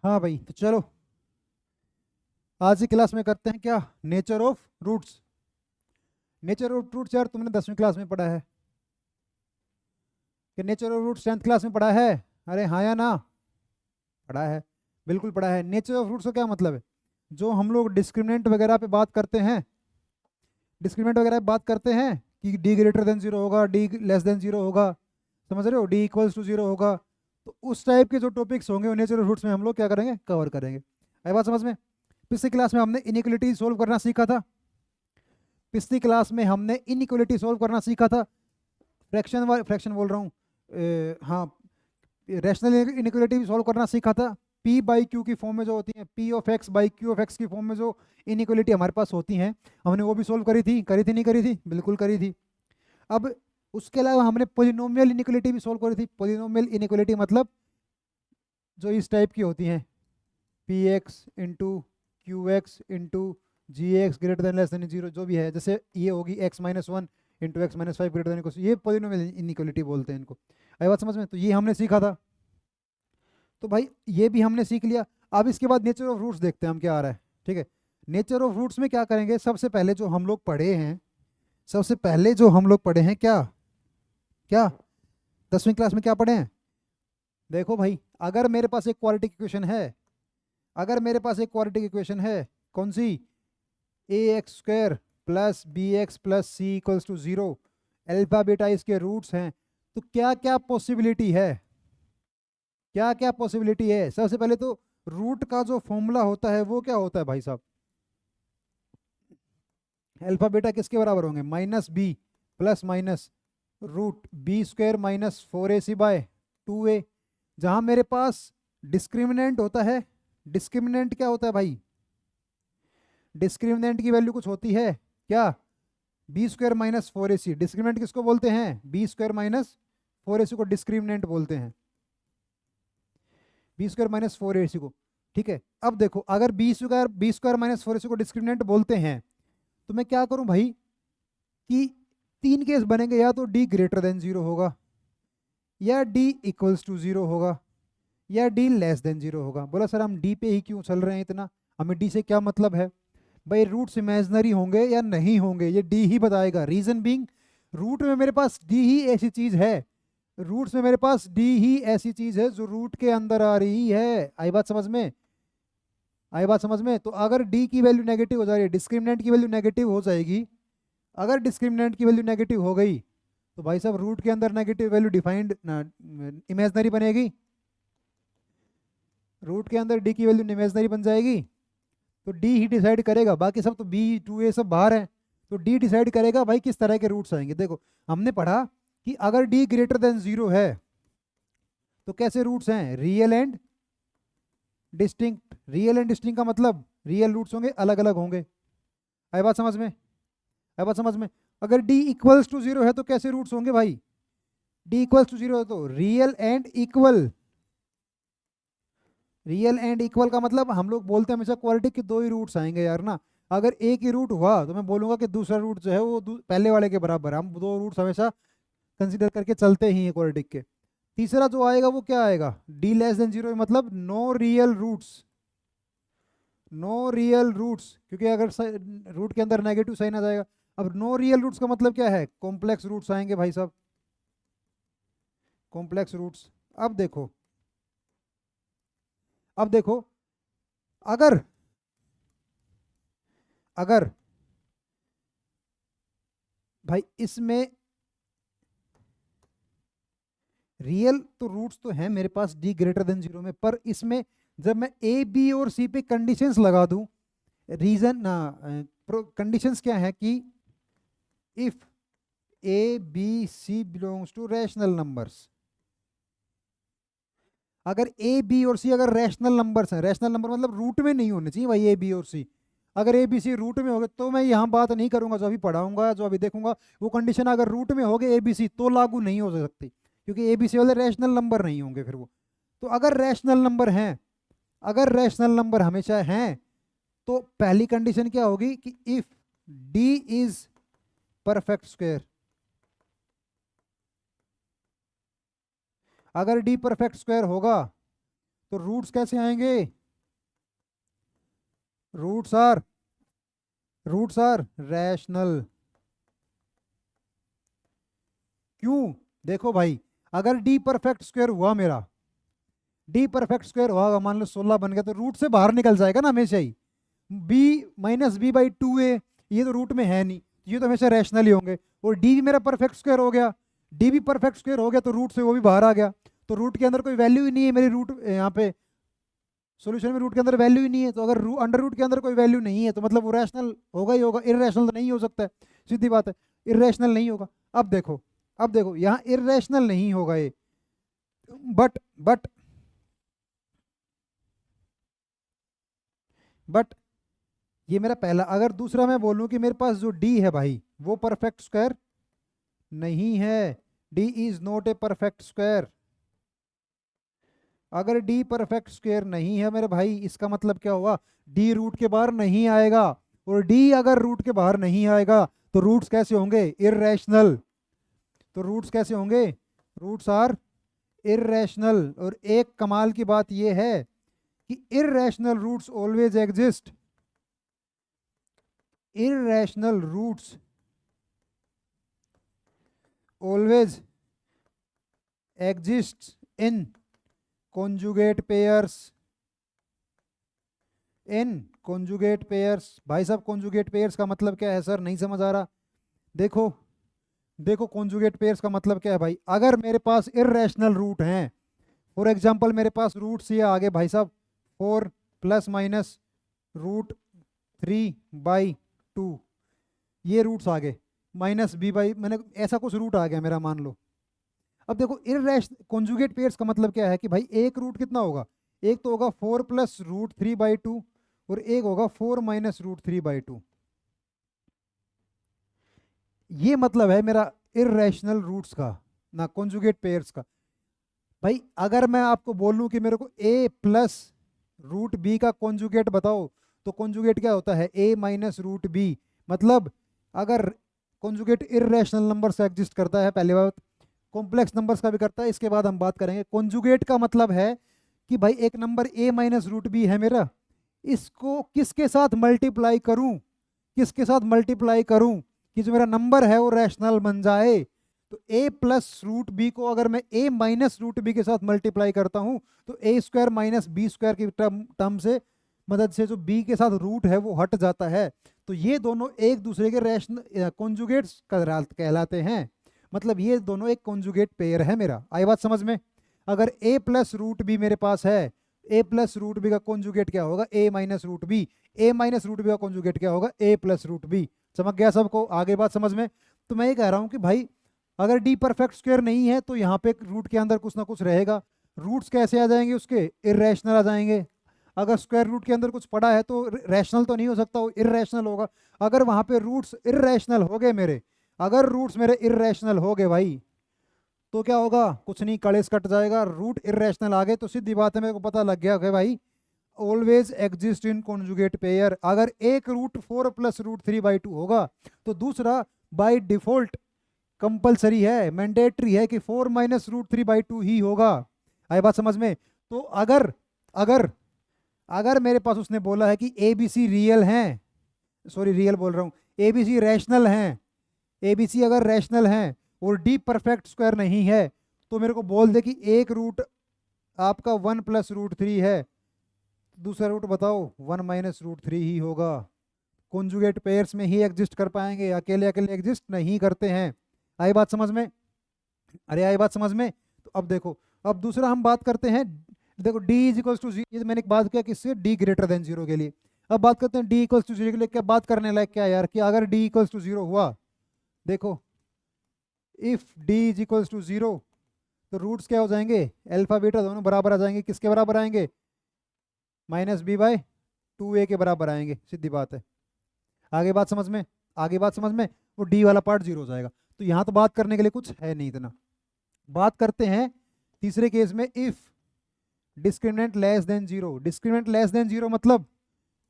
हाँ भाई, तो चलो आज की क्लास में करते हैं क्या, nature of roots. Nature of roots यार तुमने 10वीं क्लास में पढ़ा है कि nature of roots 10th class में पढ़ा है? अरे हाँ या ना? पढ़ा है, बिल्कुल पढ़ा है। नेचर ऑफ रूट्स का क्या मतलब है? जो हम लोग डिस्क्रिमिनेंट वगैरह पे बात करते हैं, डिस्क्रिमिनेंट वगैरह पे बात करते हैं कि डी ग्रेटर देन जीरो होगा, डी लेस देन जीरो होगा, समझ रहे हो, डी इक्वल्स टू जीरो होगा। तो उस टाइप के जो टॉपिक्स होंगे वो नेचर ऑफ रूट्स में हम लोग क्या करेंगे, कवर करेंगे। आई बात समझ में? पिछली क्लास में हमने इनइक्वलिटी सोल्व करना सीखा था। पिछली क्लास में हमने इनइक्वलिटी सोल्व करना सीखा था। फ्रैक्शन बोल रहा हूँ, हाँ, रैशनल इनइक्वलिटी भी सोल्व करना सीखा था। पी बाई क्यू की फॉर्म में जो होती है, P of x by Q of x की फॉर्म में जो इनइक्वलिटी हमारे पास होती हैं, हमने वो भी सोल्व करी थी नहीं करी थी? बिल्कुल करी थी। अब उसके अलावा हमने पोलिनोमियल इनइक्वलिटी भी सोल्व करी थी। पोलिनोमियल इनइक्वलिटी मतलब जो इस टाइप की होती हैं, P X into Q X into G X greater than less than zero, जो भी है, जैसे ये होगी X minus one into X minus five greater than, ये पोलिनोमियल इनइक्वलिटी बोलते हैं इनको। आई बात समझ में? तो ये हमने सीखा था। तो भाई ये भी हमने सीख लिया। अब इसके बाद नेचर ऑफ रूट्स देखते हैं हम क्या आ रहा है। ठीक है, नेचर ऑफ रूट्स में क्या करेंगे, सबसे पहले जो हम लोग पढ़े हैं, सबसे पहले जो हम लोग पढ़े हैं क्या, क्या 10वीं क्लास में क्या पढ़े हैं? देखो भाई, अगर मेरे पास एक क्वाड्रेटिक इक्वेशन है, अगर मेरे पास एक क्वाड्रेटिक इक्वेशन है, कौन सी, A X square plus B X plus C equals to zero, alpha beta इसके रूट्स हैं, तो क्या क्या पॉसिबिलिटी है, क्या क्या पॉसिबिलिटी है? सबसे पहले तो रूट का जो फॉर्मूला होता है वो क्या होता है भाई साहब? अल्फा बीटा किसके बराबर होंगे, minus B plus minus root B square minus four A C by two A. जहां मेरे पास डिस्क्रिमिनेंट होता है, डिस्क्रिमिनेंट क्या होता है भाई, डिस्क्रिमिनेंट की वैल्यू कुछ होती है क्या, B square minus four A C. Discriminant किसको बोलते हैं, B square minus four A सी को डिस्क्रिमिनेंट बोलते हैं, B square minus four A सी को। ठीक है, अब देखो, अगर B square minus four A सी को डिस्क्रिमिनेंट बोलते हैं, तो मैं क्या करूं भाई कि तीन केस बनेंगे, या तो डी ग्रेटर देन जीरो होगा, या डी इक्वल्स टू जीरो होगा, या डी लेस देन जीरो होगा। बोला सर हम डी पे ही क्यों चल रहे हैं इतना, हमें डी से क्या मतलब है? भाई रूट्स इमेजनरी होंगे या नहीं होंगे ये डी ही बताएगा। रीजन बीइंग, रूट में मेरे पास डी ही ऐसी चीज है, रूट्स में मेरे पास डी ही ऐसी चीज है जो रूट के अंदर आ रही है। आई बात समझ में? आई बात समझ में? तो अगर डी की वैल्यू नेगेटिव हो जा रही है, डिस्क्रिमिनेंट की वैल्यू नेगेटिव हो जाएगी। अगर डिस्क्रिमिनेंट की वैल्यू नेगेटिव हो गई तो भाई साहब रूट के अंदर नेगेटिव वैल्यू डिफाइंड इमेजनरी बनेगी, रूट के अंदर डी की वैल्यू इमेजनरी बन जाएगी। तो डी ही डिसाइड करेगा, बाकी सब तो बी टू ए सब बाहर हैं। तो डी डिसाइड करेगा भाई किस तरह के रूट्स आएंगे। देखो, हमने पढ़ा कि अगर डी ग्रेटर देन जीरो है तो कैसे रूट्स हैं, real and distinct. Real and distinct का मतलब रियल रूट्स होंगे, अलग अलग होंगे। आई बात समझ में? आई बात समझ में? अगर डी इक्वल्स टू जीरो है तो कैसे रूट्स होंगे भाई, डी इक्वल्स टू जीरो है तो real and equal. Real and equal का मतलब हम लोग बोलते हैं हमेशा क्वालिटी के दो ही रूट्स आएंगे यार ना। अगर एक ही रूट हुआ तो मैं बोलूंगा कि दूसरा रूट जो है वो पहले वाले के बराबर है। हम दो रूट्स हमेशा कंसीडर करके चलते ही हैं क्वालिटी के। तीसरा जो आएगा वो क्या आएगा, डी लेस देन जीरो, मतलब no real roots, no real roots, क्योंकि अगर रूट के अंदर नेगेटिव साइन आ जाएगा। अब नो रियल रूट्स का मतलब क्या है, कॉम्प्लेक्स रूट्स आएंगे भाई साहब, कॉम्प्लेक्स रूट्स। अब देखो, अब देखो, अगर अगर भाई इसमें रियल तो रूट्स तो हैं मेरे पास डी ग्रेटर देन जीरो में, पर इसमें जब मैं ए बी और सी पे कंडीशंस लगा दूं, रीजन ना, कंडीशंस क्या है कि if A B C belongs to rational numbers, अगर ए बी और सी अगर रैशनल नंबर्स हैं, रैशनल नंबर मतलब रूट में नहीं होने चाहिए भाई ए बी और सी, अगर ए बी सी रूट में हो गए तो मैं यहाँ बात नहीं करूंगा, जो अभी पढ़ाऊंगा जो अभी देखूंगा वो कंडीशन अगर रूट में हो गए ए बी सी तो लागू नहीं हो सकती, क्योंकि ए बी सी वाले रैशनल नंबर नहीं होंगे फिर वो। तो अगर रैशनल नंबर हैं, अगर रैशनल नंबर हमेशा हैं, तो पहली कंडीशन क्या होगी कि if D is perfect square, अगर डी परफेक्ट स्क्वायर होगा तो रूट्स कैसे आएंगे? Roots are rational. क्यों? देखो भाई, अगर डी परफेक्ट स्क्वायर हुआ मेरा, डी परफेक्ट स्क्वायर हुआ, मान लो 16 बन गया, तो रूट से बाहर निकल जाएगा ना हमेशा ही। B minus B by 2a, ये तो रूट में है नहीं, ये तो हमेशा रैशनल ही होंगे। और डी भी मेरा परफेक्ट स्क्वायर हो गया, डी भी परफेक्ट स्क्वायर हो गया, तो रूट से वो भी बाहर आ गया, तो रूट के अंदर कोई वैल्यू ही नहीं है मेरी, रूट यहाँ पे सॉल्यूशन में रूट के अंदर वैल्यू ही नहीं है, तो अगर अंडर रूट के अंदर कोई वैल्यू नहीं है तो मतलब वो रैशनल होगा ही होगा, इररेशनल तो नहीं हो सकता है, सीधी बात है, इररेशनल नहीं होगा। अब देखो यहाँ इररेशनल नहीं होगा ये, बट बट ये मेरा पहला। अगर दूसरा मैं बोलूं कि मेरे पास जो डी है भाई वो परफेक्ट स्क्वायर नहीं है, D is not a perfect square. अगर डी परफेक्ट स्क्वायर नहीं है मेरे भाई, इसका मतलब क्या हुआ? डी रूट के बाहर नहीं आएगा, और डी अगर रूट के बाहर नहीं आएगा तो रूट्स कैसे होंगे? इररेशनल। तो रूट्स कैसे होंगे? Roots are irrational. और एक कमाल की बात यह है कि irrational roots always exist. irrational roots always exists in conjugate pairs। In conjugate pairs। भाई साहब conjugate pairs का मतलब क्या है सर? नहीं समझ आ रहा। देखो देखो conjugate pairs का मतलब क्या है भाई? अगर मेरे पास irrational रूट हैं, फॉर एग्जाम्पल मेरे पास रूट्स ये आगे भाई साहब 4 प्लस माइनस रूट 3/2, ये रूट्स आ गए, माइनस बी बाई, मैंने ऐसा कुछ रूट आ गया मेरा, मान लो। अब देखो इररेशनल कॉन्जुगेट पेयर्स का मतलब क्या है कि भाई एक रूट कितना होगा? एक तो होगा 4 प्लस रूट 3/2 और एक होगा 4 माइनस रूट 3/2। ये मतलब है मेरा इररेशनल रूट्स का, ना कॉन्जुगेट पेयर्स का। भाई अगर मैं आपको बोलूं कि मेरे को a प्लस रूट बी का कॉन्जुगेट बताओ, तो कॉन्जुगेट क्या होता है? a minus root B. मतलब अगर कॉन्जुगेट इररेशनल नंबर से एग्जिस्ट करता है, पहली बात, कॉम्प्लेक्स नंबर्स का भी करता है, इसके बाद हम बात करेंगे। कॉन्जुगेट का मतलब है कि भाई एक number a minus root B है मेरा, इसको किसके साथ मल्टीप्लाई करूं, किसके साथ मल्टीप्लाई करूं कि जो मेरा नंबर है वो रैशनल बन जाए? तो a प्लस रूट बी को अगर मैं a माइनस रूट बी के साथ मल्टीप्लाई करता हूं तो a square minus B square की टर्म से मदद से जो b के साथ रूट है वो हट जाता है। तो ये दोनों एक दूसरे के रैशनल कॉन्जुगेट्स कहलाते हैं। मतलब ये दोनों एक कॉन्जुगेट पेयर है मेरा। आई बात समझ में? अगर a प्लस रूट बी मेरे पास है, a प्लस रूट बी का कॉन्जुगेट क्या होगा? a minus root B. a minus root B का कॉन्जुगेट क्या होगा? a plus root B. समझ गया सबको? आगे बात समझ में? तो मैं ये कह रहा हूँ कि भाई अगर डी परफेक्ट स्क्वायर नहीं है तो यहाँ पे रूट के अंदर कुछ ना कुछ रहेगा। रूट्स कैसे आ जाएंगे उसके? इररेशनल आ जाएंगे। अगर स्क्वायर रूट के अंदर कुछ पड़ा है तो रैशनल तो नहीं हो सकता, वो इररेशनल होगा। अगर वहाँ पे रूट्स इररेशनल हो गए मेरे, अगर रूट्स मेरे इररेशनल हो गए भाई, तो क्या होगा? कुछ नहीं, कलेश कट जाएगा। रूट इररेशनल आ गए तो सीधी बात है, मेरे को पता लग गया कि भाई always exist in conjugate pair. अगर एक रूट 4 प्लस रूट 3/2 होगा तो दूसरा बाय डिफॉल्ट कंपलसरी है, मैंडेटरी है कि 4 माइनस रूट 3/2 ही होगा। आई बात समझ में? तो अगर अगर अगर मेरे पास उसने बोला है कि ए बी सी रियल हैं, सॉरी रियल बोल रहा हूँ, ए बी सी रैशनल हैं, ए बी सी अगर रैशनल हैं और डी परफेक्ट स्क्वायर नहीं है, तो मेरे को बोल दे कि एक रूट आपका 1 प्लस रूट 3 है, दूसरा रूट बताओ 1 माइनस रूट 3 ही होगा। कॉन्जुगेट पेयर्स में ही एग्जिस्ट कर पाएंगे, अकेले अकेले एग्जिस्ट नहीं करते हैं। आई बात समझ में? अरे आई बात समझ में? तो अब देखो, अब दूसरा हम बात करते हैं। देखो d इज इक्वल्स टू 0, ये मैंने बात किया किससे? d ग्रेटर देन 0 के लिए। अब बात करते हैं d इक्वल्स टू 0 के लिए। क्या बात करने लायक क्या है यार, कि अगर d इक्वल्स टू 0 हुआ, देखो if d is equals to 0 तो रूट्स क्या हो जाएंगे? अल्फा बीटा दोनों बराबर आ जाएंगे। किसके बराबर आएंगे? माइनस बी बाय 2a के बराबर आएंगे। सीधी बात है। आगे बात समझ में? आगे बात समझ में? वो d वाला पार्ट 0 हो जाएगा। तो यहाँ तो बात करने के लिए कुछ है नहीं इतना। बात करते हैं तीसरे केस में, if discriminant less than 0। Discriminant less than 0 मतलब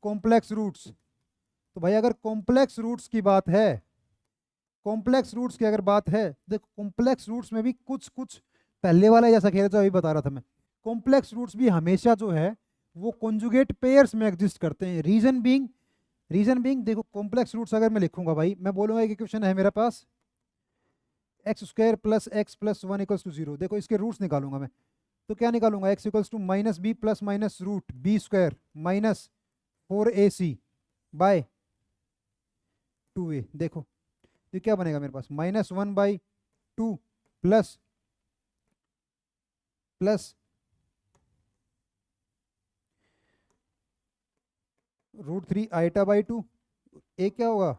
कॉम्प्लेक्स रूट्स। तो भाई अगर कॉम्प्लेक्स रूट्स की बात है, कॉम्प्लेक्स रूट्स की अगर बात है, देखो कॉम्प्लेक्स रूट्स में भी कुछ कुछ पहले वाला जैसा खेल था, अभी बता रहा था मैं, कॉम्प्लेक्स रूट्स भी हमेशा जो है वो कॉन्जुगेट पेयर्स में एग्जिस्ट करते हैं। रीजन बीइंग देखो, कॉम्प्लेक्स रूट्स अगर मैं लिखूंगा भाई, मैं बोलूंगा एक इक्वेशन है मेरे पास X square plus X plus one equals to zero. देखो इसके रूट्स निकालूंगा मैं, तो क्या निकालूंगा, X equals to minus B plus minus root B square minus 4ac by 2a। देखो ये क्या बनेगा मेरे पास, -1/2 प्लस प्लस √3 आइटा बाई 2, ए क्या होगा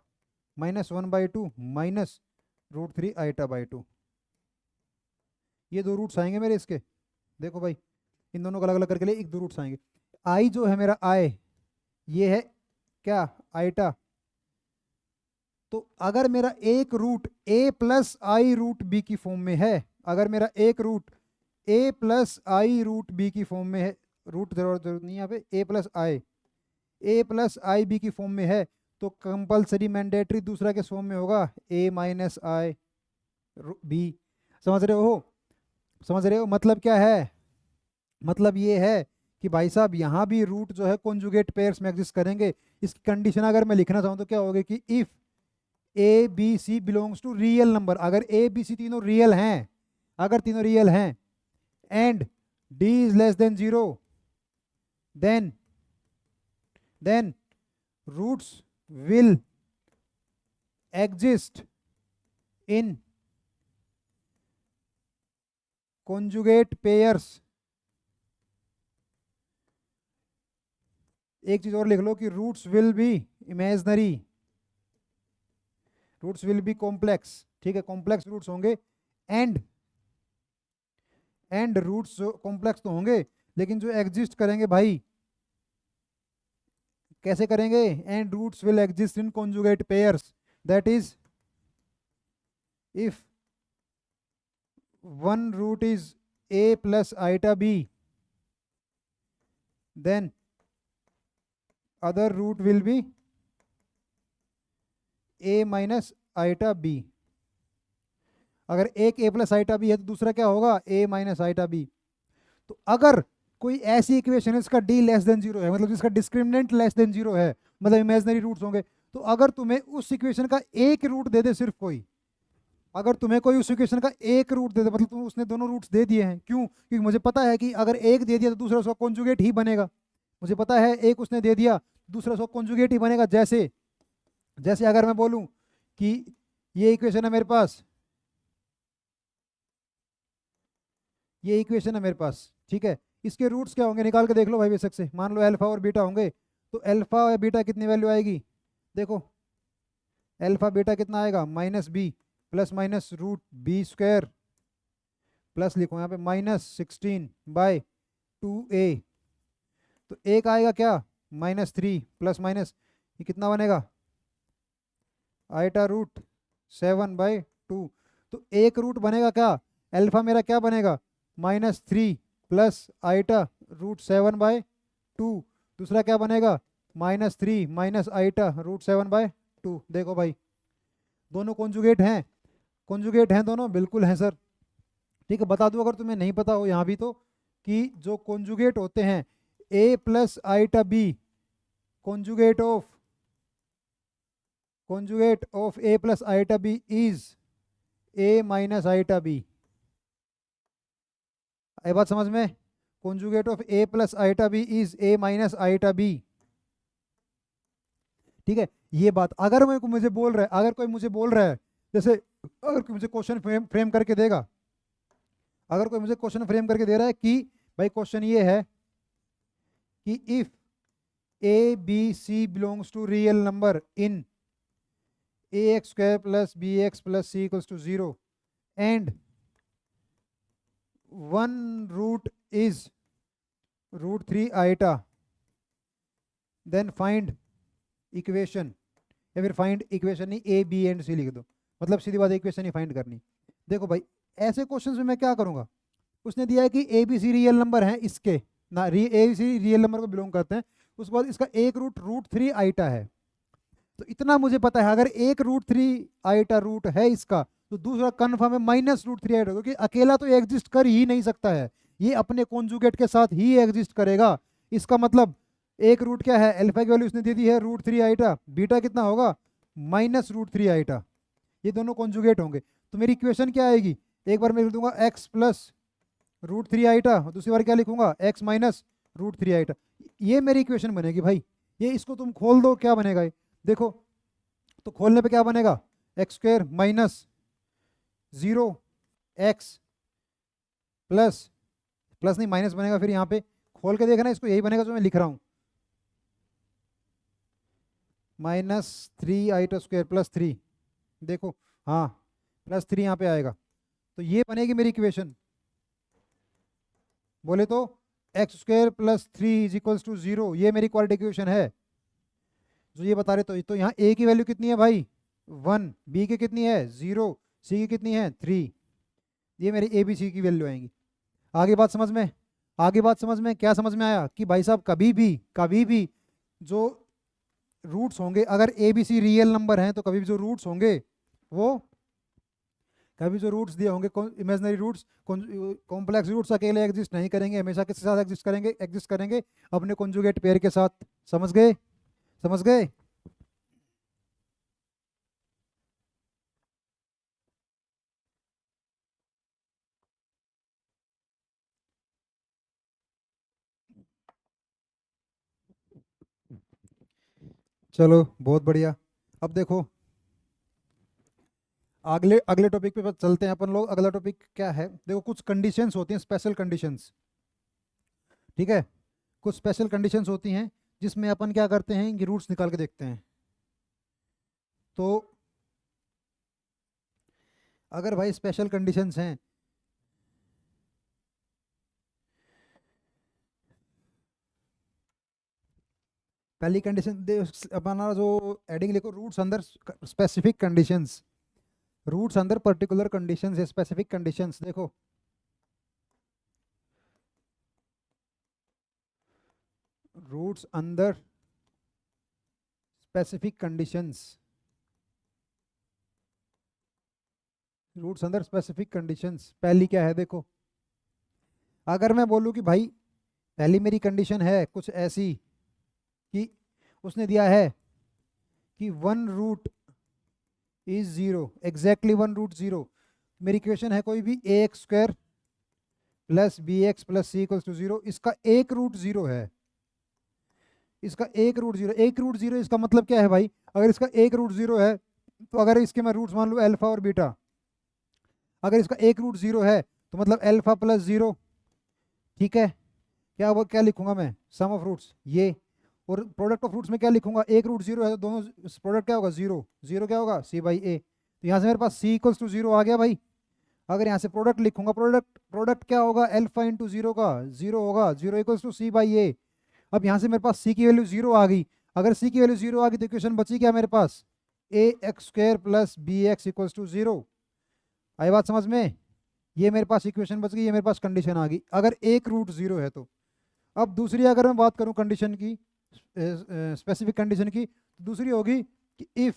-1/2 माइनस √3 आइटा बाई 2। ये दो रूट्स आएंगे मेरे इसके, देखो भाई इन दोनों को अलग अलग करके लिए एक दो रूट्स आएंगे। आई जो है मेरा आई, ये है क्या आइटा। तो अगर मेरा एक root a plus I root B की फॉर्म में है, अगर मेरा एक root a plus I root B की फॉर्म में है, रूट जरूरत नहीं यहाँ पे, a प्लस आई बी की फॉर्म में है, तो कंपलसरी मैंडेटरी दूसरा के फॉर्म में होगा a माइनस आई बी। समझ रहे हो मतलब क्या है, मतलब ये है कि भाई साहब यहाँ भी रूट जो है कॉन्जुगेट पेयर्स में एग्जिस्ट करेंगे। इसकी कंडीशन अगर मैं लिखना चाहूँ तो क्या होगी कि if A B C belongs to real number, अगर ए बी सी तीनों रियल हैं, अगर तीनों रियल हैं and D is less than 0, then roots will exist in conjugate pairs. एक चीज और लिख लो कि roots will be imaginary, roots will be complex. ठीक है, कॉम्प्लेक्स रूट्स होंगे एंड रूट्स कॉम्प्लेक्स तो होंगे, लेकिन जो एग्जिस्ट करेंगे भाई कैसे करेंगे, and roots will exist in conjugate pairs, that is if one root is a plus iota b, then other root will B a minus iota b। अगर एक a प्लस आइटा b है तो दूसरा क्या होगा a माइनस आइटा b। तो अगर कोई ऐसी इक्वेशन है इसका d लेस देन 0 है, मतलब जिसका डिस्क्रिमिनेंट लेस देन 0 है, मतलब इमेजनरी रूट्स होंगे, तो अगर तुम्हें उस इक्वेशन का एक रूट दे दे, सिर्फ कोई, अगर तुम्हें कोई उस इक्वेशन का एक रूट दे दे, मतलब तुम उसने दोनों रूट्स दे दिए हैं, क्यों, क्योंकि मुझे पता है कि अगर एक दे दिया तो दूसरा उसका कॉन्जुगेट ही बनेगा। मुझे पता है एक उसने दे दिया, दूसरा उसका कॉन्जुगेट ही बनेगा। जैसे जैसे अगर मैं बोलूं कि ये इक्वेशन है मेरे पास, ये इक्वेशन है मेरे पास, ठीक है, इसके रूट्स क्या होंगे निकाल के देख लो भाई बेशक से। मान लो अल्फा और बीटा होंगे, तो अल्फा और बीटा कितनी वैल्यू आएगी, देखो अल्फा बीटा कितना आएगा -b plus minus root B square plus लिखो यहाँ पे -16/2a। तो एक आएगा क्या -3 प्लस माइनस ये कितना बनेगा आइटा रूट 7/2। तो एक रूट बनेगा क्या, अल्फा मेरा क्या बनेगा -3 प्लस आइटा रूट 7/2। दूसरा क्या बनेगा -3 माइनस आइटा रूट 7/2। देखो भाई दोनों कॉन्जुगेट हैं, कॉन्जुगेट हैं दोनों, बिल्कुल हैं सर। ठीक है, बता दूं अगर तुम्हें नहीं पता हो यहाँ भी तो, कि जो कॉन्जुगेट होते हैं a plus iota b, conjugate of a plus iota b is a minus iota b। आई बात समझ में, conjugate of a plus iota b is a minus iota b। ठीक है, ये बात अगर मुझे बोल रहा है, अगर कोई मुझे बोल रहा है, जैसे अगर कोई मुझे क्वेश्चन फ्रेम करके देगा, अगर कोई मुझे क्वेश्चन फ्रेम करके दे रहा है कि भाई क्वेश्चन ये है कि if a b c belongs to real number in ax square plus bx plus c equals to 0 and one root is √3 iota, then find equation, या फिर फाइंड इक्वेशन नहीं a b एंड c लिख दो, मतलब सीधी बात equation ही find करनी। देखो भाई ऐसे क्वेश्चंस में मैं क्या करूंगा, उसने दिया है कि a b c real number हैं इसके ना, a b c real number को बिलोंग करते हैं, उसके बाद इसका एक रूट √3 आइटा है। तो इतना मुझे पता है, अगर एक √3 आइटा रूट है इसका, तो दूसरा कन्फर्म है -√3 आइटा, क्योंकि अकेला तो एग्जिस्ट कर ही नहीं सकता है, ये अपने कॉन्जुगेट के साथ ही एग्जिस्ट करेगा। इसका मतलब एक रूट क्या है, अल्फा की वैल्यू उसने दे दी है √3 आइटा, बीटा कितना होगा -√3 आइटा, ये दोनों कॉन्जुगेट होंगे। तो मेरी इक्वेशन क्या आएगी, एक बार मैं लिख दूंगा x प्लस √3 आइटा, दूसरी बार क्या लिखूंगा x माइनस √3 आइटा। ये मेरी इक्वेशन बनेगी भाई। ये इसको तुम खोल दो, क्या बनेगा ये देखो, तो खोलने पे क्या बनेगा, x² minus 0x plus, plus नहीं माइनस बनेगा, फिर यहाँ पे खोल के देखना इसको, यही बनेगा जो मैं लिख रहा हूँ, -3 आइटा स्क्वायर प्लस 3, देखो हाँ +3 यहाँ पे आएगा। तो ये बनेगी मेरी इक्वेशन, बोले तो x² plus 3 is equals to 0, ये मेरी क्वाड्रेटिक इक्वेशन है जो ये बता रहे। तो यहाँ a की वैल्यू कितनी है भाई 1, b की कितनी है 0, c की कितनी है 3, ये मेरी a b c की वैल्यू आएंगी। आगे बात समझ में, आगे बात समझ में, क्या समझ में आया कि भाई साहब कभी भी जो रूट्स होंगे, अगर A B C real number हैं तो कभी भी जो रूट्स होंगे वो, कभी जो रूट्स दिए होंगे इमेजिनरी रूट्स, कॉम्प्लेक्स रूट्स अकेले एग्जिस्ट नहीं करेंगे, हमेशा किसके साथ एग्जिस्ट करेंगे अपने कॉन्जुगेट पेयर के साथ। समझ गए, समझ गए। चलो बहुत बढ़िया। अब देखो अगले अगले टॉपिक पे चलते हैं अपन लोग। अगला टॉपिक क्या है, देखो कुछ कंडीशंस होती हैं, स्पेशल कंडीशंस, ठीक है, कुछ स्पेशल कंडीशंस होती हैं जिसमें अपन क्या करते हैं कि रूट्स निकाल के देखते हैं। तो अगर भाई स्पेशल कंडीशंस हैं, पहली कंडीशन अपना जो एडिंग लिखो, रूट्स अंदर स्पेसिफिक कंडीशंस, रूट्स अंदर पर्टिकुलर कंडीशंस है, स्पेसिफिक कंडीशंस। देखो रूट्स अंदर स्पेसिफिक कंडीशंस, रूट्स अंदर स्पेसिफिक कंडीशंस, पहली क्या है देखो, अगर मैं बोलूँ कि भाई पहली मेरी कंडीशन है कुछ ऐसी कि उसने दिया है कि 1 रूट इज 0, एग्जैक्टली 1 रूट 0, मेरी इक्वेशन है कोई भी ax² plus bx plus c equals to 0, इसका एक रूट 0 है, इसका एक रूट 0, एक रूट 0 इसका मतलब क्या है भाई, अगर इसका एक रूट 0 है तो अगर इसके मैं रूट्स मान लूँ अल्फा और बीटा, अगर इसका एक रूट 0 है तो मतलब अल्फा प्लस 0, ठीक है, क्या वो क्या लिखूंगा मैं, सम ऑफ रूट्स ये, और प्रोडक्ट ऑफ रूट्स में क्या लिखूंगा, एक रूट 0 है तो दोनों प्रोडक्ट क्या होगा 0, 0 क्या होगा c/a, तो यहाँ से मेरे पास c इक्वल्स टू 0 आ गया भाई। अगर यहाँ से प्रोडक्ट लिखूंगा, प्रोडक्ट क्या होगा, अल्फा इंटू 0 का 0 होगा, 0 इक्वल्स टू c/a। अब यहाँ से मेरे पास c की वैल्यू 0 आ गई, अगर c की वैल्यू 0 आ गई तो इक्वेशन बची क्या मेरे पास, ax² plus bx equals to 0। आई बात समझ में, ये मेरे पास इक्वेशन बच गई, ये मेरे पास कंडीशन आ गई अगर एक रूट 0 है तो। अब दूसरी अगर मैं बात करूं कंडीशन की, स्पेसिफिक कंडीशन की, तो दूसरी होगी कि इफ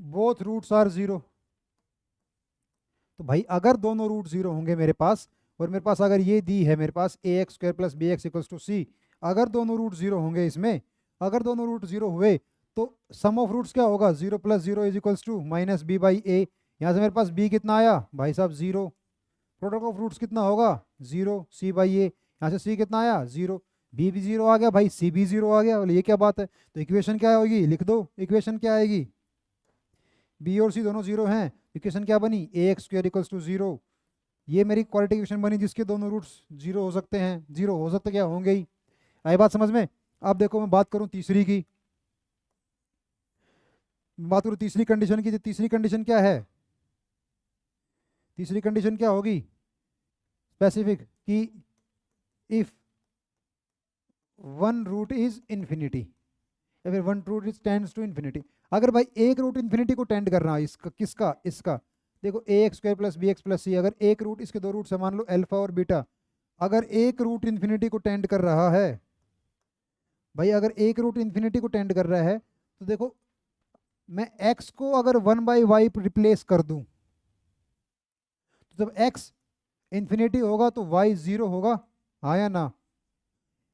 बोथ रूट्स आर 0, तो भाई अगर दोनों रूट 0 होंगे मेरे पास, और मेरे पास अगर ये दी है मेरे पास ax² plus bx equals to c, अगर दोनों रूट 0 होंगे इसमें, अगर दोनों रूट 0 हुए तो सम ऑफ रूट्स क्या होगा, 0 plus 0 is equals to minus b/a। यहाँ से मेरे पास b कितना आया भाई साहब 0, प्रोडक्ट ऑफ रूट्स कितना होगा 0 c/a, यहाँ से c कितना आया 0, b भी 0 आ गया भाई, c भी 0 आ गया, बोले ये क्या बात है, तो इक्वेशन क्या होगी लिख दो, इक्वेशन क्या आएगी, b और c दोनों 0 हैं, इक्वेशन क्या बनी ax² इक्वल्स टू 0। ये मेरी क्वाड्रेटिक इक्वेशन बनी जिसके दोनों रूट्स 0 हो सकते हैं, 0 हो सकते क्या होंगे ही। आई बात समझ में। अब देखो मैं बात करूं तीसरी की, बात करूं तीसरी कंडीशन की, तो तीसरी कंडीशन क्या है, तीसरी कंडीशन क्या होगी स्पेसिफिक, कि इफ 1 रूट इज इन्फिनिटी, या फिर 1 root is tends to infinity. अगर भाई एक रूट इन्फिनिटी को टेंड कर रहा है, इसका किसका, इसका देखो ax² plus bx plus c, अगर एक रूट, इसके दो रूट है मान लो अल्फा और बीटा, अगर एक रूट इन्फिनिटी को टेंड कर रहा है भाई, अगर एक रूट इन्फिनिटी को टेंड कर रहा है तो देखो मैं x को अगर 1/y रिप्लेस कर दूं, तो जब x इन्फिनिटी होगा तो y 0 होगा, हाँ या ना?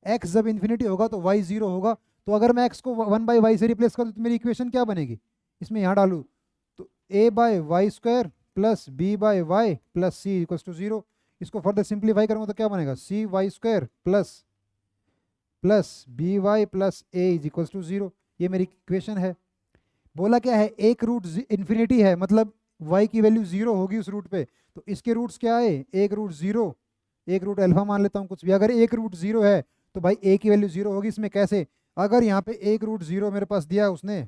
x जब इन्फिनिटी होगा तो y 0 होगा। तो अगर मैं x को 1/y से रिप्लेस कर दूँ तो मेरी इक्वेशन क्या बनेगी, इसमें यहाँ डालूँ तो a/y² plus b/y plus c equals to 0। इसको फर्दर सिंप्लीफाई करूँगा तो क्या बनेगा, cy² plus by plus a is equals to 0। ये मेरी इक्वेशन है। बोला क्या है, एक रूट इन्फिनिटी है, मतलब y की वैल्यू 0 होगी उस रूट पे। तो इसके रूट्स क्या है, एक रूट 0, एक रूट अल्फा मान लेता हूँ कुछ भी। अगर एक रूट 0 है तो भाई a की वैल्यू 0 होगी। इसमें कैसे, अगर यहाँ पे एक रूट 0 मेरे पास दिया है उसने,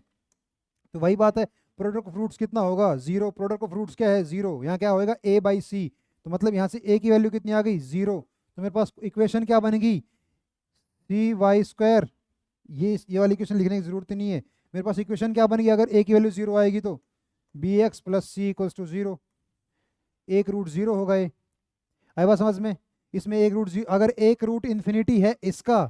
तो वही बात है, प्रोडक्ट ऑफ रूट्स कितना होगा, 0। प्रोडक्ट ऑफ रूट्स क्या है, 0। यहाँ क्या होएगा a/c, तो मतलब यहाँ से a की वैल्यू कितनी आ गई, 0। तो मेरे पास इक्वेशन क्या बनेगी, cy²। ये वाली इक्वेशन लिखने की जरूरत नहीं है। मेरे पास इक्वेशन क्या बनेगी, अगर a की वैल्यू 0 आएगी तो bx plus c equals to 0। एक रूट 0 होगा ये, आए बात समझ में? इसमें एक रूट, अगर एक रूट इन्फिनिटी है इसका,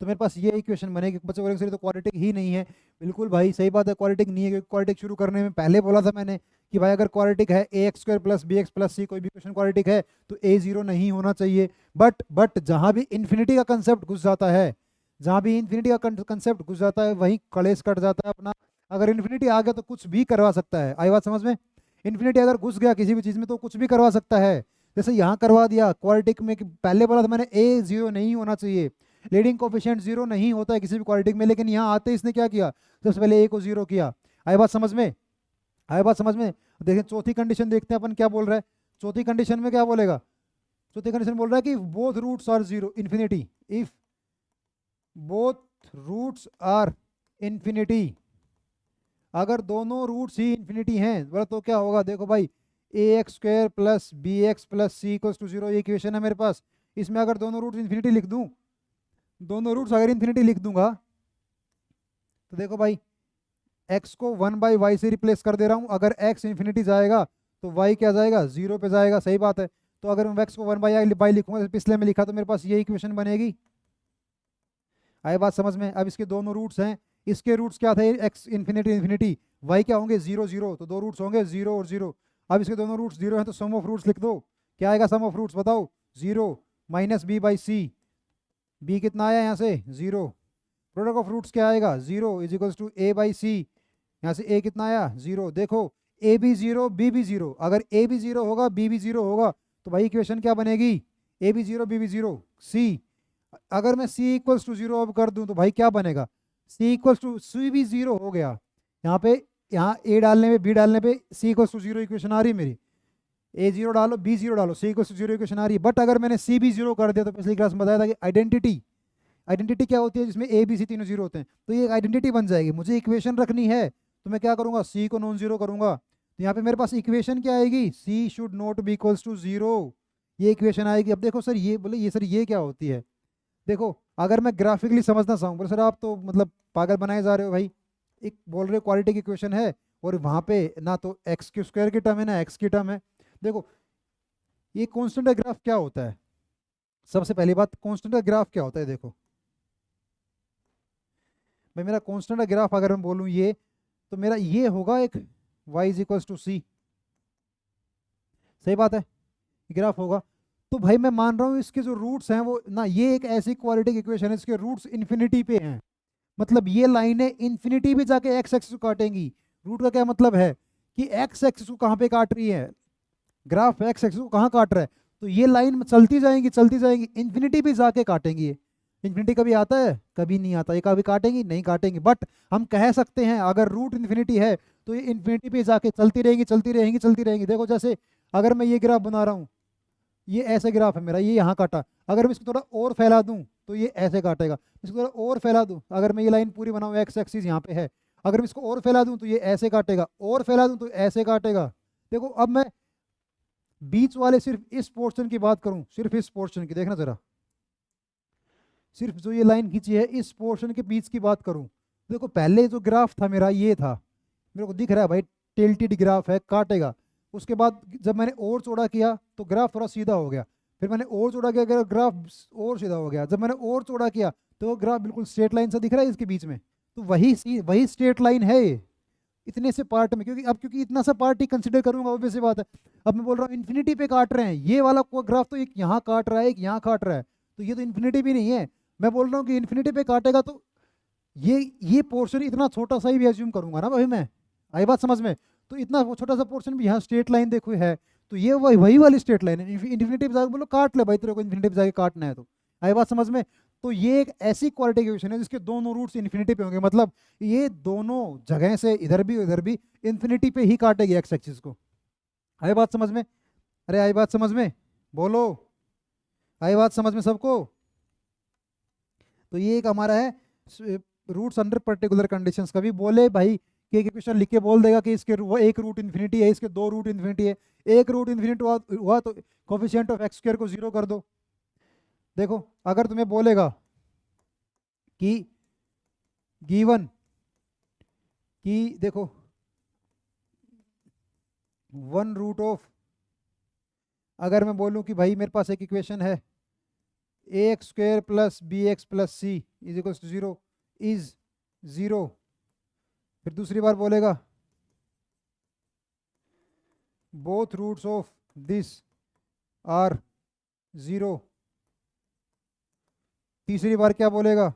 तो मेरे पास ये इक्वेशन बनेगी। बच्चे बोलेंगे सर तो क्वाड्रेटिक ही नहीं है। बिल्कुल भाई सही बात है, क्वाड्रेटिक नहीं है, क्योंकि क्वाड्रेटिक शुरू करने में पहले बोला था मैंने कि भाई अगर क्वाड्रेटिक है ax² plus bx plus c, कोई भी इक्वेशन क्वाड्रेटिक है तो a 0 नहीं होना चाहिए। बट जहाँ भी इन्फिनिटी का कंसेप्ट घुस जाता है, जहाँ भी इन्फिनिटी का कंसेप्ट घुस जाता है वहीं कलेश कट जाता है अपना। अगर इन्फिनिटी आ गया तो कुछ भी करवा सकता है, आई बात समझ में? इन्फिनिटी अगर घुस गया किसी भी चीज़ में तो कुछ भी करवा सकता है। जैसे यहाँ करवा दिया क्वाड्रेटिक में, कि पहले बोला था मैंने a 0 नहीं होना चाहिए, लीडिंग कोफिशिएंट 0 नहीं होता है किसी भी क्वाड्रेटिक में, लेकिन यहाँ आते इसने क्या किया, सबसे पहले a को 0 किया। आई बात समझ में? आई बात समझ में? देखें चौथी कंडीशन देखते हैं अपन क्या बोल रहा है। चौथी कंडीशन में क्या बोलेगा, चौथी कंडीशन बोल रहा है कि both roots are 0 infinity, if both roots are infinity, अगर दोनों रूट्स ही इन्फिनिटी हैं बोला तो क्या होगा, देखो भाई ax² plus bx plus c equals to 0, ये इक्वेशन है मेरे पास। इसमें अगर दोनों रूट्स इन्फिनिटी लिख दूं, दोनों रूट्स अगर इन्फिनिटी लिख दूंगा तो देखो भाई x को 1/y से रिप्लेस कर दे रहा हूँ। अगर x इन्फिनिटी जाएगा तो y क्या जाएगा, 0 पे जाएगा, सही बात है। तो अगर मैं x को 1/y लिखूंगा, पिछले में लिखा, तो मेरे पास ये इक्वेशन बनेगी। आए बात समझ में? अब इसके दोनों रूट्स हैं, इसके रूट्स क्या थे, x इन्फिनिटी इन्फिनिटी, y क्या होंगे, 0 0, तो दो रूट्स होंगे 0 और 0। अब इसके दोनों रूट्स 0 हैं तो सम ऑफ रूट्स लिख दो। क्या आएगा सम ऑफ रूट्स, बताओ, 0 माइनस b/c, b कितना आया यहाँ से, 0। प्रोडक्ट ऑफ रूट्स क्या आएगा, 0 इज इक्वल्स टू a/c, यहाँ से a कितना आया, 0। देखो a भी 0 b भी 0, अगर a भी 0 होगा b भी 0 होगा तो भाई इक्वेशन क्या बनेगी, a भी 0 b भी 0, c। अगर मैं c इक्वल्स टू 0 अब कर दूं तो भाई क्या बनेगा, c इक्वल्स टू, c भी 0 हो गया। यहाँ पे, यहाँ a डालने पे b डालने पे c इक्वल्स टू 0 इक्वेशन आ रही है मेरी। a 0 डालो b 0 डालो, c इक्वल्स टू 0 इक्वेशन आ रही है। बट अगर मैंने c भी 0 कर दिया तो पिछली क्लास में बताया था कि आइडेंटिटी, आइडेंटिटी क्या होती है, जिसमें a b c तीनों 0 होते हैं, तो ये एक आइडेंटिटी बन जाएगी। मुझे इक्वेशन रखनी है तो मैं क्या करूँगा, c को नॉन जीरो करूँगा। तो यहाँ पे मेरे पास इक्वेशन क्या आएगी, c should not be equals to 0, ये इक्वेशन आएगी। अब देखो सर ये बोले, ये सर ये क्या होती है, देखो अगर मैं ग्राफिकली समझना चाहूँ, बोले सर आप तो मतलब पागल बनाए जा रहे हो भाई। एक बोल रहे हो क्वालिटी की इक्वेशन है और वहाँ पे ना तो x² की टर्म है ना x की टर्म है। देखो ये कॉन्स्टेंट ग्राफ क्या होता है, सबसे पहली बात कॉन्स्टेंट ग्राफ क्या होता है। देखो भाई मेरा कॉन्स्टेंट ग्राफ अगर मैं बोलूँ ये, तो मेरा ये होगा एक y is equals to c, सही बात है, ग्राफ होगा। तो भाई मैं मान रहा हूँ इसके जो रूट्स हैं वो ना, ये एक ऐसी क्वालिटी की इक्वेशन है इसके रूट्स इन्फिनिटी पे हैं, मतलब ये लाइनें इन्फिनिटी पे जाके एक्स एक्सिस को काटेंगी। रूट का क्या मतलब है कि एक्स एक्सिस को कहाँ पे काट रही है, ग्राफ एक्स एक्सिस को कहाँ काट रहा है, तो ये लाइन चलती जाएंगी इन्फिनिटी पे जाके काटेंगी। ये इन्फिनिटी कभी आता है, कभी नहीं आता, ये कभी काटेंगी नहीं काटेंगी। बट हम कह सकते हैं अगर रूट इन्फिनिटी है तो ये इन्फिनिटी पे जाके चलती रहेंगी। देखो जैसे अगर मैं ये ग्राफ बना रहा हूँ, ये ऐसे ग्राफ है मेरा, ये यहाँ काटा, अगर मैं इसको थोड़ा और फैला दूँ तो ये ऐसे काटेगा। इसको थोड़ा और फैला दूँ, अगर मैं ये लाइन पूरी बनाऊँ, एक्स एक्सिस यहाँ पे है, अगर मैं इसको और फैला दूँ तो ये ऐसे काटेगा, और फैला दूँ तो ऐसे काटेगा। देखो अब मैं बीच वाले सिर्फ इस पोर्शन की बात करूँ, सिर्फ इस पोर्शन की, देखना जरा, सिर्फ जो ये लाइन खींची है इस पोर्शन के बीच की बात करूँ। देखो पहले जो ग्राफ था मेरा ये था, मेरे को दिख रहा है भाई टिल्टेड ग्राफ है, काटेगा। उसके बाद जब मैंने और चौड़ा किया तो ग्राफ थोड़ा सीधा हो गया, फिर मैंने और चौड़ा किया, ग्राफ और सीधा हो गया, जब मैंने और चौड़ा किया तो ग्राफ बिल्कुल स्ट्रेट लाइन सा दिख रहा है इसके बीच में, तो वही स्ट्रेट लाइन है ये। इतने से पार्ट में, क्योंकि इतना सा पार्ट ही कंसिडर करूंगा, ऑब्वियस सी बात है। अब मैं बोल रहा हूँ इन्फिनिटी पे काट रहे हैं, ये वाला ग्राफ तो एक यहाँ काट रहा है, एक यहाँ काट रहा है, तो ये तो इन्फिनिटी भी नहीं है। मैं बोल रहा हूँ कि इन्फिनिटी पे काटेगा तो ये पोर्शन इतना छोटा सा ही भी एज्यूम करूंगा ना भाई मैं, आई बात समझ में। तो इतना वो छोटा सा पोर्शन भी, यहाँ स्ट्रेट लाइन देखो है, तो ये वही वाली स्ट्रेट लाइन है। इन्फिनिटी पे जाके बोलो काट ले भाई, तेरे को इन्फिनिटी पे जाके काटना है तो, आई बात समझ में। तो ये एक ऐसी क्वाड्रेटिक इक्वेशन है जिसके दोनों रूट्स इन्फिनिटी पे होंगे, मतलब ये दोनों जगह से इधर भी उधर भी इन्फिनिटी पे ही काटेगी एक्स एक्सिस को। आई बात समझ में? अरे आई बात समझ में, बोलो आई बात समझ में सबको? तो ये एक हमारा है रूट्स अंडर पर्टिकुलर कंडीशंस। कभी बोले भाई कि एक इक्वेशन लिख के बोल देगा कि इसके वो एक रूट इन्फिनिटी है, इसके दो रूट इन्फिनिटी है, एक रूट इन्फिनिटी हुआ तो कोफिशिएंट ऑफ एक्स स्क्वायर को जीरो कर दो। देखो अगर तुम्हें बोलेगा कि गिवन कि देखो वन रूट ऑफ, अगर मैं बोलूं कि भाई मेरे पास एक इक्वेशन है A X square plus B X plus C is equal to zero is zero, फिर दूसरी बार बोलेगा both roots of this are zero, तीसरी बार क्या बोलेगा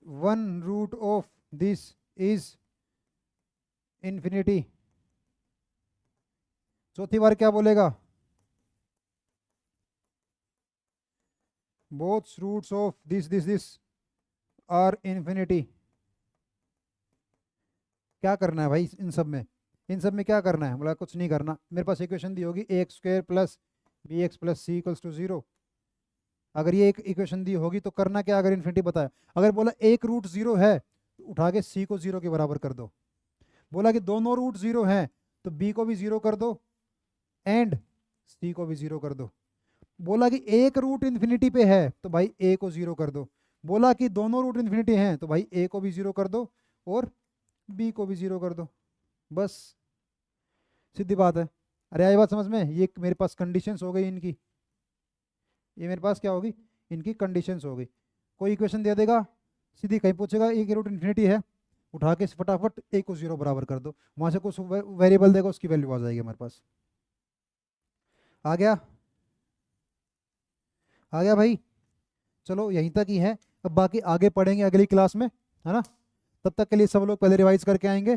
one root of this is infinity, चौथी बार क्या बोलेगा both roots of this are infinity. क्या करना है भाई इन सब में, इन सब में क्या करना है? बोला कुछ नहीं करना, मेरे पास इक्वेशन दी होगी A X square plus B X plus C equals to zero. अगर ये एक इक्वेशन दी होगी तो करना क्या, अगर इन्फिनिटी बताया, अगर बोला एक रूट जीरो है तो उठा के सी को जीरो के बराबर कर दो, बोला कि दोनों रूट जीरो हैं तो बी को भी जीरो कर दो एंड सी को भी जीरो कर दो, बोला कि एक रूट इन्फिनिटी पे है तो भाई ए को जीरो कर दो, बोला कि दोनों रूट इन्फिनिटी हैं तो भाई ए को भी जीरो कर दो और बी को भी जीरो कर दो, बस सीधी बात है। अरे आई बात समझ में? ये मेरे पास कंडीशंस हो गई इनकी, ये मेरे पास क्या होगी इनकी कंडीशंस हो गई। कोई इक्वेशन दे देगा, सीधी कहीं पूछेगा एक रूट इन्फिनिटी है, उठा के फटाफट ए को जीरो बराबर कर दो, वहां से कुछ वेरिएबल देगा उसकी वैल्यू आ जाएगी हमारे पास। आ गया? आ गया भाई? चलो यहीं तक ही है, अब बाकी आगे पढ़ेंगे अगली क्लास में, है ना। तब तक के लिए सब लोग पहले रिवाइज करके आएंगे,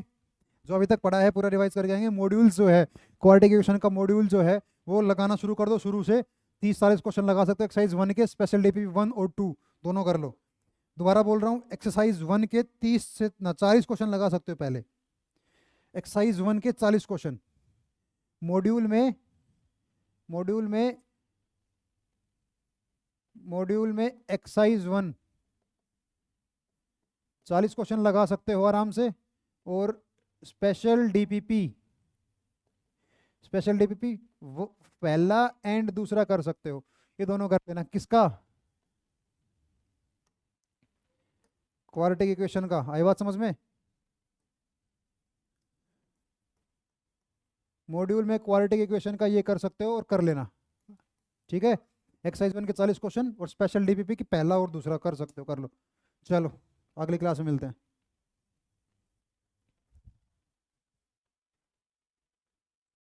जो अभी तक पढ़ा है पूरा रिवाइज करके आएंगे। मॉड्यूल्स जो है क्वाड्रेटिक इक्वेशन का मॉड्यूल जो है वो लगाना शुरू कर दो, शुरू से 30-40 क्वेश्चन लगा सकते हो। एक्सरसाइज 1 के स्पेशल डीपी 1 और 2 दोनों कर लो। दोबारा बोल रहा हूँ, एक्सरसाइज 1 के 30 से 40 क्वेश्चन लगा सकते हो पहले, एक्सरसाइज 1 के 40 क्वेश्चन। मॉड्यूल में मॉड्यूल में मॉड्यूल में एक्सरसाइज 1 40 क्वेश्चन लगा सकते हो आराम से, और स्पेशल डीपीपी वो पहला एंड दूसरा कर सकते हो, ये दोनों कर देना। किसका? क्वाड्रेटिक इक्वेशन का। आई बात समझ में? मॉड्यूल में क्वाड्रेटिक इक्वेशन का ये कर सकते हो और कर लेना, ठीक है। एक्सरसाइज 1 के 40 क्वेश्चन और स्पेशल डीपीपी की पहला और दूसरा कर सकते हो, कर लो। चलो अगली क्लास में मिलते हैं।